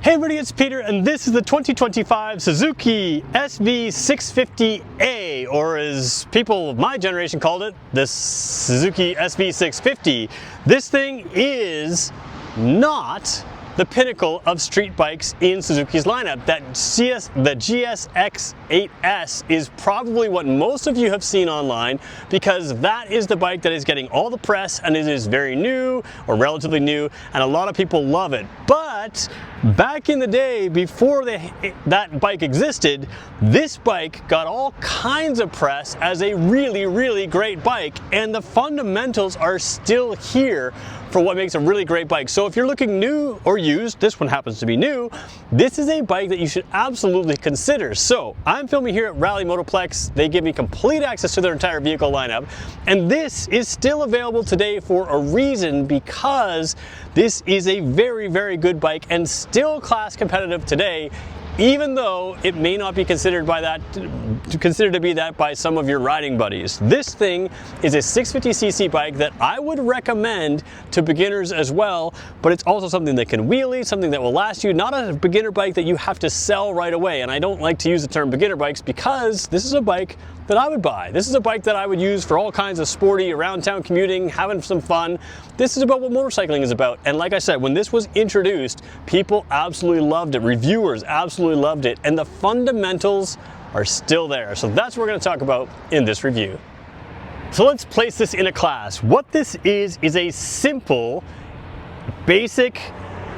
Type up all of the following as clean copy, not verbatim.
Hey everybody, it's Peter, and this is the 2025 Suzuki SV650A, or as people of my generation called it, the Suzuki SV650. This thing is not the pinnacle of street bikes in Suzuki's lineup. The GSX-8S is probably what most of you have seen online, because that is the bike that is getting all the press, and it is very new, or relatively new, and a lot of people love it. But back in the day, before that bike existed, this bike got all kinds of press as a really, really great bike, and the fundamentals are still here for what makes a really great bike. So if you're looking new or used, this one happens to be new, this is a bike that you should absolutely consider. So I'm filming here at Rally Motoplex. They give me complete access to their entire vehicle lineup, and this is still available today for a reason, because this is a very, very good bike and still class competitive today, even though it may not be considered to be that by some of your riding buddies. This thing is a 650cc bike that I would recommend to beginners as well, but it's also something that can wheelie, something that will last you, not a beginner bike that you have to sell right away. And I don't like to use the term beginner bikes, because this is a bike that I would buy. This is a bike that I would use for all kinds of sporty, around town commuting, having some fun. This is about what motorcycling is about. And like I said, when this was introduced, people absolutely loved it. Reviewers absolutely loved it. And the fundamentals are still there. So that's what we're going to talk about in this review. So let's place this in a class. What this is a simple, basic,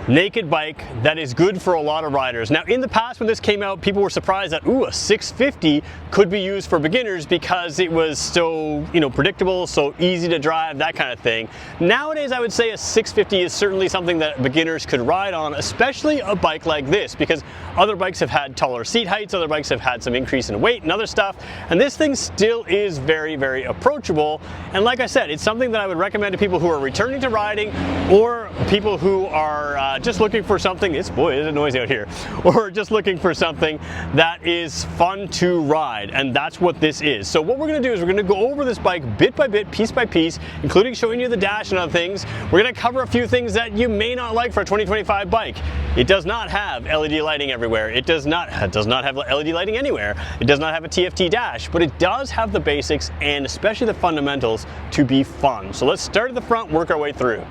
naked bike that is good for a lot of riders. Now, in the past when this came out, people were surprised that, ooh, a 650 could be used for beginners because it was so, predictable, so easy to drive, that kind of thing. Nowadays, I would say a 650 is certainly something that beginners could ride on, especially a bike like this, because other bikes have had taller seat heights, other bikes have had some increase in weight and other stuff, and this thing still is very, very approachable. And like I said, it's something that I would recommend to people who are returning to riding, or people who are just looking for something, boy, is it noisy out here, or just looking for something that is fun to ride, and that's what this is. So what we're going to do is we're going to go over this bike bit by bit, piece by piece, including showing you the dash and other things. We're going to cover a few things that you may not like for a 2025 bike. It does not have LED lighting everywhere. It does not have LED lighting anywhere. It does not have a TFT dash, but it does have the basics, and especially the fundamentals, to be fun. So let's start at the front, work our way through.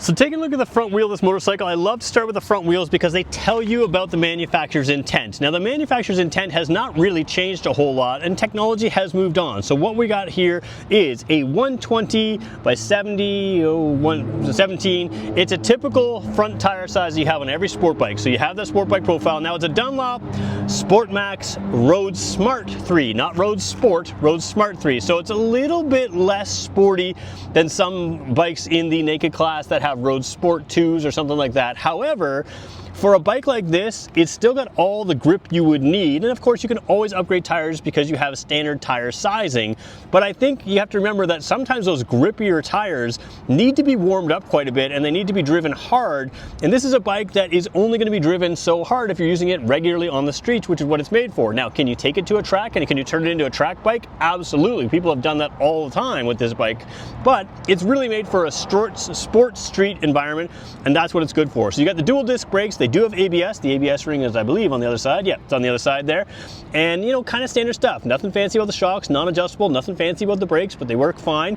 So taking a look at the front wheel of this motorcycle, I love to start with the front wheels because they tell you about the manufacturer's intent. Now, the manufacturer's intent has not really changed a whole lot, and technology has moved on. So what we got here is a 120 by 70, 117. It's a typical front tire size you have on every sport bike. So you have that sport bike profile. Now, it's a Dunlop Sport Max Road Smart 3, not Road Sport, Road Smart 3. So it's a little bit less sporty than some bikes in the naked class that have Road Sport 2s or something like that. However, for a bike like this, it's still got all the grip you would need, and of course you can always upgrade tires because you have standard tire sizing. But I think you have to remember that sometimes those grippier tires need to be warmed up quite a bit, and they need to be driven hard, and this is a bike that is only going to be driven so hard if you're using it regularly on the streets, which is what it's made for. Now, can you take it to a track, and can you turn it into a track bike? Absolutely. People have done that all the time with this bike, but it's really made for a sport street environment, and that's what it's good for. So you got the dual disc brakes. They do have ABS. The ABS ring is, I believe, on the other side. Yeah, it's on the other side there. And, kind of standard stuff. Nothing fancy about the shocks, non-adjustable, nothing fancy about the brakes, but they work fine.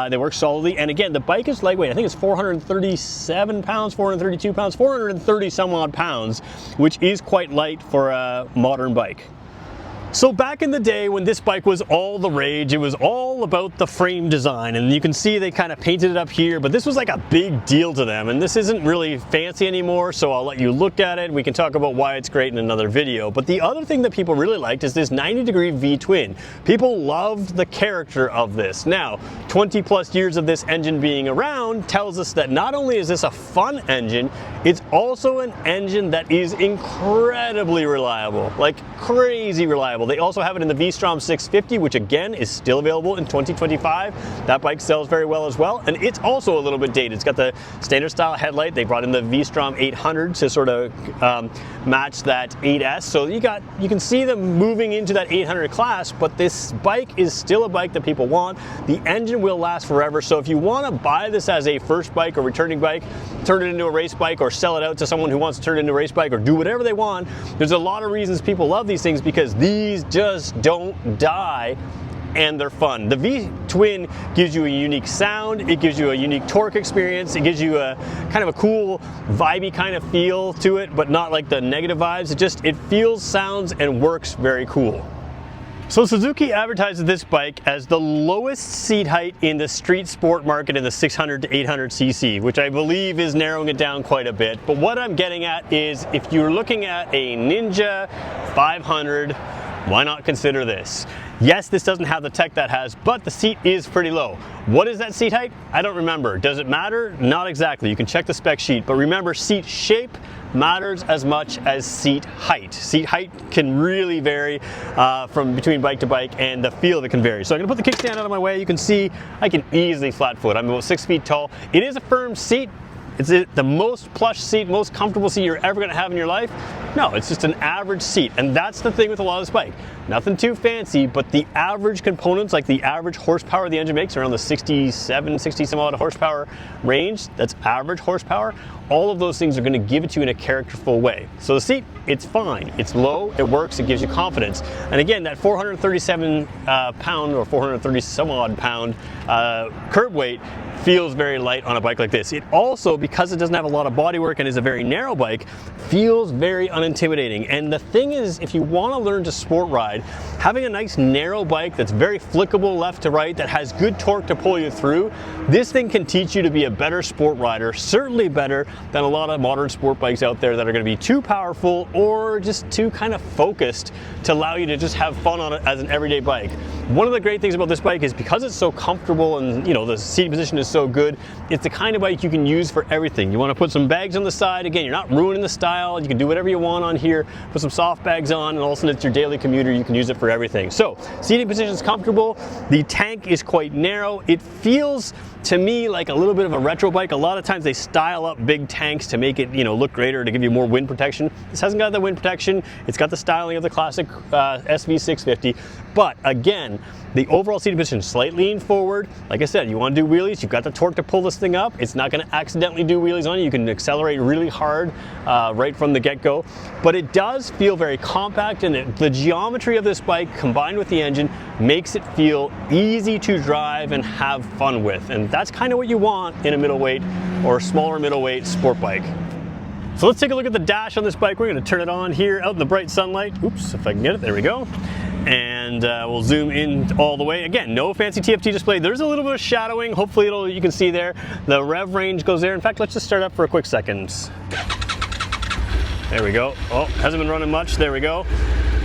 They work solidly. And again, the bike is lightweight. I think it's 437 pounds, 432 pounds, 430 some odd pounds, which is quite light for a modern bike. So back in the day when this bike was all the rage, it was all about the frame design, and you can see they kind of painted it up here, but this was like a big deal to them, and this isn't really fancy anymore, so I'll let you look at it. We can talk about why it's great in another video. But the other thing that people really liked is this 90-degree V-twin. People loved the character of this. Now, 20 plus years of this engine being around tells us that not only is this a fun engine, it's also an engine that is incredibly reliable, like crazy reliable. reliable. They also have it in the SV650, which again is still available in 2025. That bike sells very well as well, and it's also a little bit dated. It's got the standard style headlight. They brought in the SV800 to sort of match that 8S. So you can see them moving into that 800 class, but this bike is still a bike that people want. The engine will last forever. So if you want to buy this as a first bike or returning bike, turn it into a race bike, or sell it out to someone who wants to turn it into a race bike, or do whatever they want, there's a lot of reasons people love these things, because these just don't die and they're fun. The V-twin gives you a unique sound, it gives you a unique torque experience, it gives you a kind of a cool, vibey kind of feel to it, but not like the negative vibes. It feels, sounds, and works very cool. So Suzuki advertises this bike as the lowest seat height in the street sport market in the 600 to 800cc, which I believe is narrowing it down quite a bit. But what I'm getting at is, if you're looking at a Ninja 500, why not consider this? Yes, this doesn't have the tech that has, but the seat is pretty low. What is that seat height? I don't remember. Does it matter? Not exactly. You can check the spec sheet, but remember, seat shape matters as much as seat height. Seat height can really vary from between bike to bike, and the feel of it can vary. So I'm gonna put the kickstand out of my way. You can see I can easily flat foot. I'm about 6 feet tall. It is a firm seat. Is it the most plush seat, most comfortable seat you're ever gonna have in your life? No, it's just an average seat. And that's the thing with a lot of this bike. Nothing too fancy, but the average components, like the average horsepower the engine makes, around the 60 some odd horsepower range, that's average horsepower. All of those things are gonna give it to you in a characterful way. So the seat, it's fine. It's low, it works, it gives you confidence. And again, that 437 pound or 430 some odd pound curb weight feels very light on a bike like this. It also, because it doesn't have a lot of bodywork and is a very narrow bike, feels very unintimidating. And the thing is, if you want to learn to sport ride, having a nice narrow bike that's very flickable left to right, that has good torque to pull you through, this thing can teach you to be a better sport rider, certainly better than a lot of modern sport bikes out there that are going to be too powerful or just too kind of focused to allow you to just have fun on it as an everyday bike. One of the great things about this bike is, because it's so comfortable and the seating position is so good, it's the kind of bike you can use for everything. You want to put some bags on the side, again, you're not ruining the style, you can do whatever you want on here, put some soft bags on, and all of a sudden it's your daily commuter, you can use it for everything. So, seating position is comfortable, the tank is quite narrow, it feels to me like a little bit of a retro bike. A lot of times they style up big tanks to make it look greater, to give you more wind protection. This hasn't got the wind protection, it's got the styling of the classic SV650, but again, the overall seating position is slightly lean forward. Like I said, you want to do wheelies, you've got the torque to pull this thing up. It's not going to accidentally do wheelies on you. You can accelerate really hard right from the get-go. But it does feel very compact, and the geometry of this bike combined with the engine makes it feel easy to drive and have fun with. And that's kind of what you want in a middleweight or smaller middleweight sport bike. So let's take a look at the dash on this bike. We're going to turn it on here out in the bright sunlight. Oops, if I can get it, there we go. And we'll zoom in all the way. Again, no fancy TFT display. There's a little bit of shadowing. Hopefully you can see there. The rev range goes there. In fact, let's just start up for a quick second. There we go. Oh, hasn't been running much. There we go.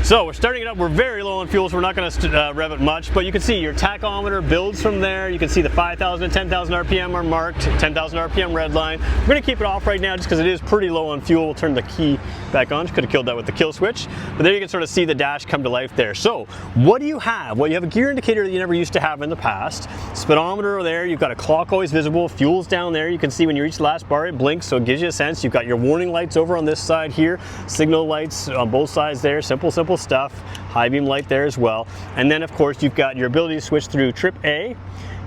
So we're starting it up. We're very low on fuel, so we're not going to rev it much, but you can see your tachometer builds from there. You can see the 5,000 and 10,000 RPM are marked, 10,000 RPM red line. We're going to keep it off right now just because it is pretty low on fuel. We'll turn the key back on. Could have killed that with the kill switch, but there you can sort of see the dash come to life there. So what do you have? Well, you have a gear indicator that you never used to have in the past. Speedometer there. You've got a clock always visible. Fuel's down there. You can see when you reach the last bar, it blinks, so it gives you a sense. You've got your warning lights over on this side here, signal lights on both sides there. Simple stuff. High beam light there as well. And then of course you've got your ability to switch through trip A,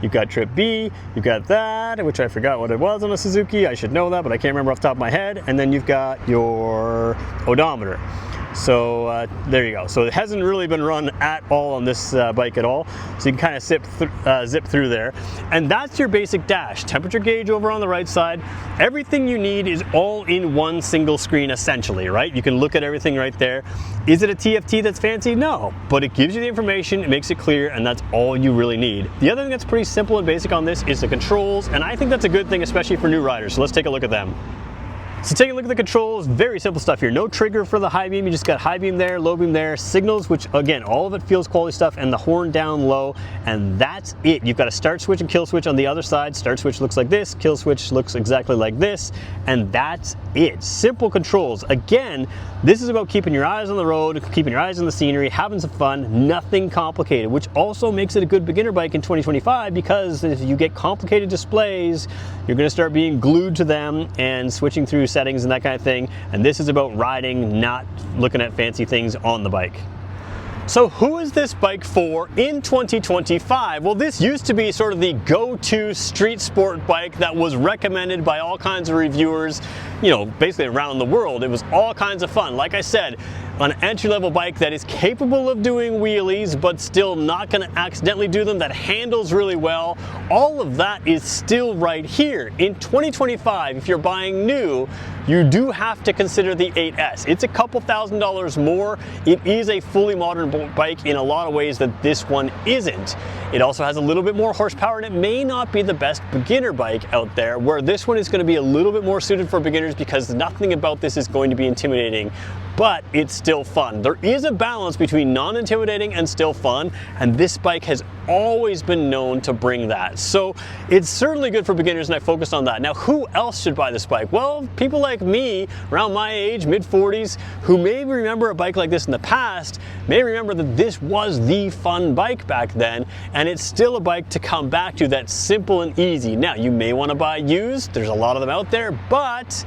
you've got trip B, you've got that, which I forgot what it was on a Suzuki. I should know that, but I can't remember off the top of my head. And then you've got your odometer. So there you go. So it hasn't really been run at all on this bike at all. So you can kind of zip through there. And that's your basic dash. Temperature gauge over on the right side. Everything you need is all in one single screen essentially, right? You can look at everything right there. Is it a TFT that's fancy? No, but it gives you the information, it makes it clear, and that's all you really need. The other thing that's pretty simple and basic on this is the controls, and I think that's a good thing, especially for new riders. So let's take a look at them. So taking a look at the controls, very simple stuff here. No trigger for the high beam, you just got high beam there, low beam there, signals, which again, all of it feels quality stuff, and the horn down low, and that's it. You've got a start switch and kill switch on the other side. Start switch looks like this, kill switch looks exactly like this, and that's it. Simple controls. Again, this is about keeping your eyes on the road, keeping your eyes on the scenery, having some fun, nothing complicated, which also makes it a good beginner bike in 2025, because if you get complicated displays, you're gonna start being glued to them and switching through settings and that kind of thing. And this is about riding, not looking at fancy things on the bike. So who is this bike for in 2025? Well, this used to be sort of the go-to street sport bike that was recommended by all kinds of reviewers, you know, basically around the world. It was all kinds of fun. Like I said, an entry-level bike that is capable of doing wheelies, but still not gonna accidentally do them, that handles really well. All of that is still right here. In 2025, if you're buying new, you do have to consider the 8S. It's a couple $1,000s more. It is a fully modern bike in a lot of ways that this one isn't. It also has a little bit more horsepower, and it may not be the best beginner bike out there, where this one is going to be a little bit more suited for beginners because nothing about this is going to be intimidating, but it's still fun. There is a balance between non-intimidating and still fun, and this bike has always been known to bring that. So it's certainly good for beginners, and I focused on that. Now, who else should buy this bike? Well, people like me, around my age, mid-40s, who may remember a bike like this in the past, may remember that this was the fun bike back then, and it's still a bike to come back to that's simple and easy. Now, you may want to buy used, there's a lot of them out there, but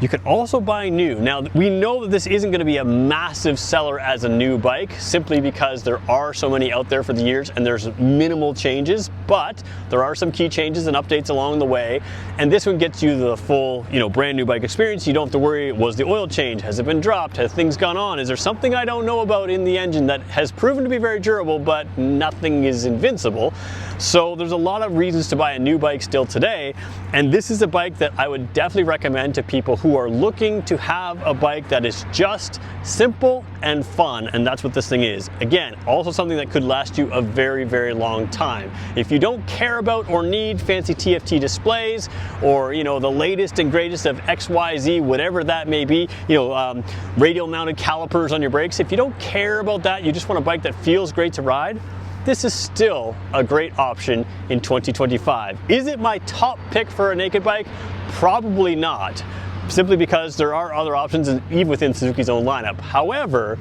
you can also buy new. Now, we know that this isn't going to be a massive seller as a new bike, simply because there are so many out there for the years and there's minimal changes, but there are some key changes and updates along the way. And this one gets you the full, you know, brand new bike experience. You don't have to worry, was the oil change? Has it been dropped? Has things gone on? Is there something I don't know about in the engine that has proven to be very durable, but nothing is invincible? So there's a lot of reasons to buy a new bike still today. And this is a bike that I would definitely recommend to people who are looking to have a bike that is just simple and fun, and that's what this thing is. Again, also something that could last you a very, very long time. If you don't care about or need fancy TFT displays, or, you know, the latest and greatest of XYZ, whatever that may be, you know, radial mounted calipers on your brakes, if you don't care about that, you just want a bike that feels great to ride, this is still a great option in 2025. Is it my top pick for a naked bike? Probably not, simply because there are other options even within Suzuki's own lineup. However,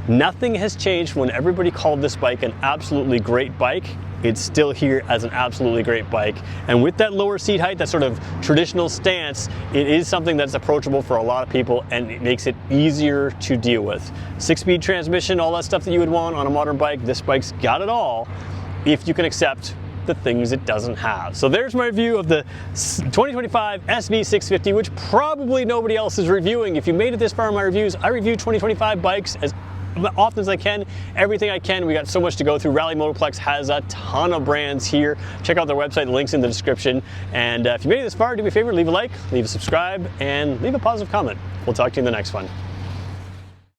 nothing has changed when everybody called this bike an absolutely great bike. It's still here as an absolutely great bike. And with that lower seat height, that sort of traditional stance, it is something that's approachable for a lot of people, and it makes it easier to deal with. 6-speed transmission, all that stuff that you would want on a modern bike, this bike's got it all, if you can accept the things it doesn't have. So there's my review of the 2025 SV650, which probably nobody else is reviewing. If you made it this far in my reviews, I review 2025 bikes as often as I can, everything I can. We got so much to go through. Rally Motorplex has a ton of brands here. Check out their website, the link's in the description. And if you made it this far, do me a favor, leave a like, leave a subscribe, and leave a positive comment. We'll talk to you in the next one.